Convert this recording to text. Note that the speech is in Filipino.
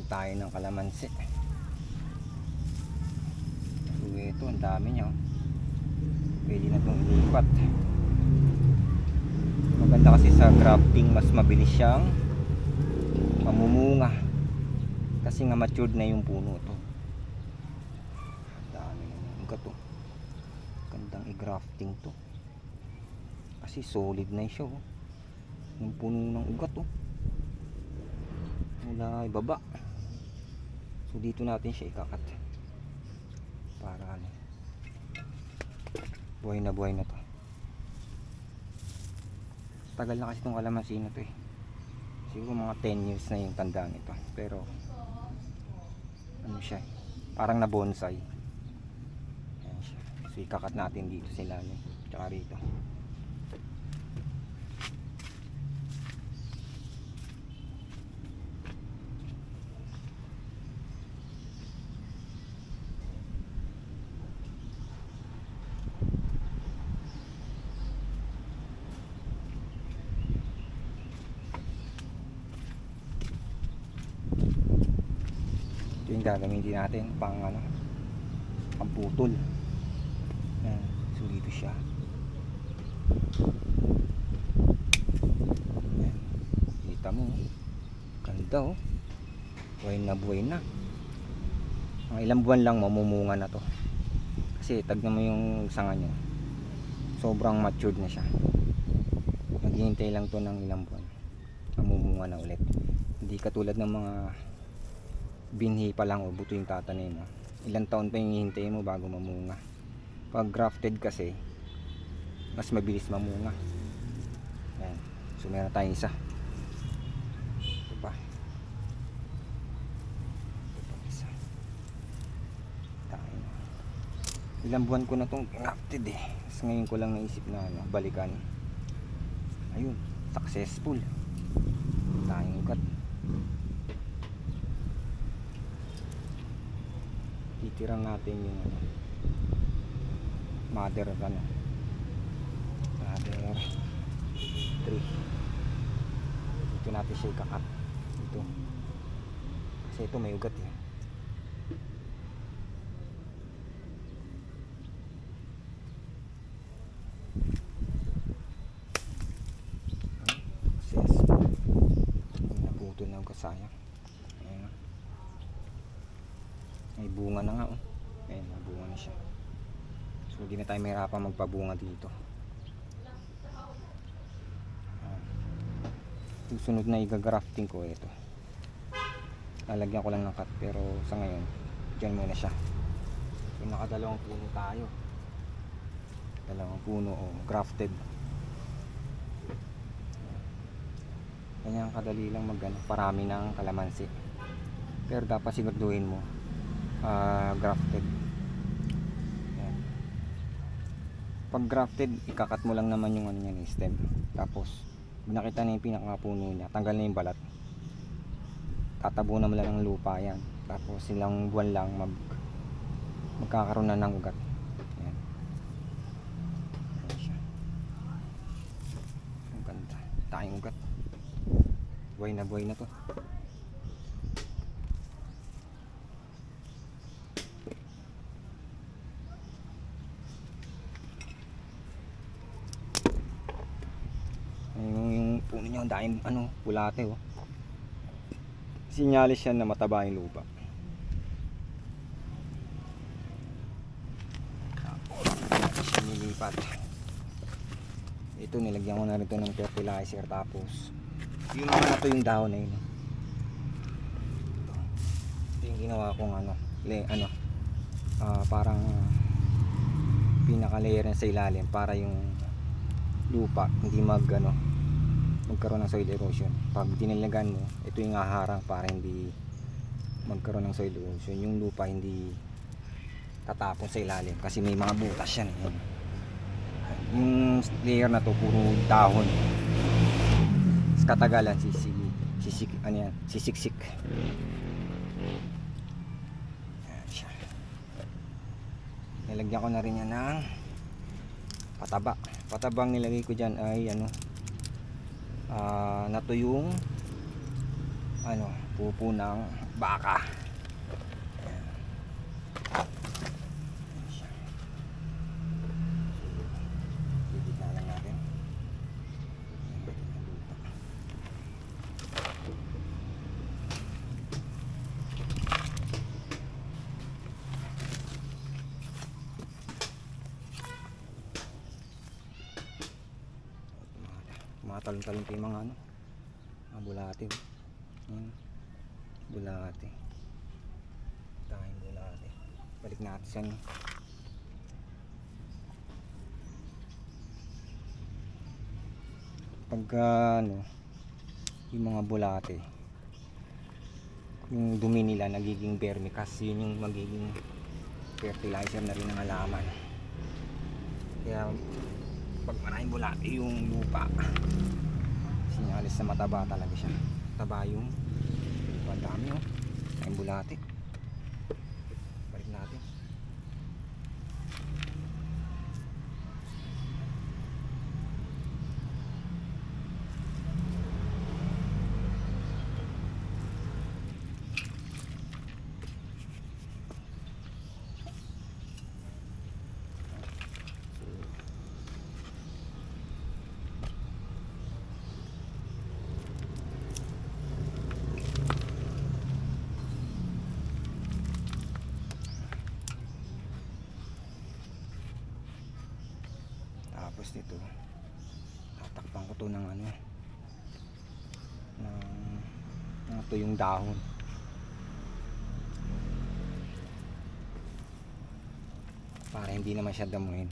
tayo ng kalamansi. So ito, ang dami niya, oh. Pwede na itong ilipat. Maganda kasi sa grafting, mas mabilis siyang mamumunga kasi nga matured na yung puno to. Dami na yung ugat, oh. Gandang i-grafting to kasi solid na siya, oh. Yung puno ng ugat, oh, mula ibaba. So dito natin siya ikakat para ano, buhay na to. Tagal na kasi itong kalamansi na to, eh. Siguro mga 10 years na yung tanda nito, pero ano siya, parang na bonsai. Ayan siya. So ikakat natin dito sa ilalim tsaka rito. Ito yung gagamitin natin pang ano, pang putol. Ayan, so dito siya. Ayan, kita mo, ganda, oh. Buhay na mga ilang buwan lang mamumunga na to kasi tagnan mo yung sanga nyo, sobrang matured na siya. Maghihintay lang to ng ilang buwan, mamumunga na ulit. Hindi katulad ng mga binhi pa lang o buto yung tatanim mo, ilang taon pa yung hihintayin mo bago mamunga. Pag grafted kasi mas mabilis mamunga. Ayan. So meron tayong isa. Ito pa. Ito pa isa. Tayo. Ilang buwan ko na itong grafted, eh. Tapos ngayon ko lang naisip na ano, balikan. Ayun, successful. Tayong ugat. Titirang natin yung ano, mother tree. Dito natin siya ikakat dito kasi ito may ugat, eh. Successful. Naputol na ugat, sayang. Ayan, may bunga na nga, oh. Ayan, may bunga na siya. So hindi na tayo mahirapan magpabunga dito. Susunod na i-grafting ko ito. Lalagyan ko lang ng cut, pero sa ngayon dyan muna siya. So nakadalawang puno tayo. Dalawang puno, oh, grafted. Ganyan kadali lang parami ng kalamansi. Pero dapat siguraduhin mo grafted. Ayan. Pag grafted, ikakat mo lang naman yung ano niya, stem. Tapos nakita na yung pinakapuno niya, tanggal na yung balat, tatabunan mo lang ng lupa yan. Tapos ilang buwan lang magkakaroon na ng ugat. Ayan. Ayan siya. Ang ganda, tayong ugat. Buhay na to. Yung puno niya, ang daming ano, pulate, oh. Sinyalis yan na mataba yung lupa. Tapos siya nilipat. Ito, nilagyan ko na rin ito ng fertilizer. Tapos yung mga na to, yung dahon na yun. Ito yung ginawa kong ano, parang pinaka layer na sa ilalim para yung lupa hindi magkaroon ng soil erosion. Pag dinilagan mo, ito yung haharang para hindi magkaroon ng soil erosion. Yung lupa hindi tatapon sa ilalim kasi may mga butas yan. Yung layer na to puro dahon. Sa katagalan sisiksik. Ayan siya. Nilagyan ko na rin yan ng patabang nilagay ko dyan ay natuyong pupo ng baka. Ayan. Ayan siya. Didid na lang natin. Ayan natin ang lupa. Tumatalon-talon pa yung mga ano, mga bulate. Bulate. Tayong bulate. Balik natin sa ano. Pagka ano, yung mga bulate, yung dumi nila nagiging vermicast, yun yung magiging fertilizer na rin ng halaman. Kaya pag maraming bulate yung lupa, sinyalis na mataba talaga siya. Taba yung lupa. Ang dami oh, maraming bulate. Balik natin. Tapos dito tatakpan ko to ng ano, ng tuyong dahon para hindi naman siya damuhin.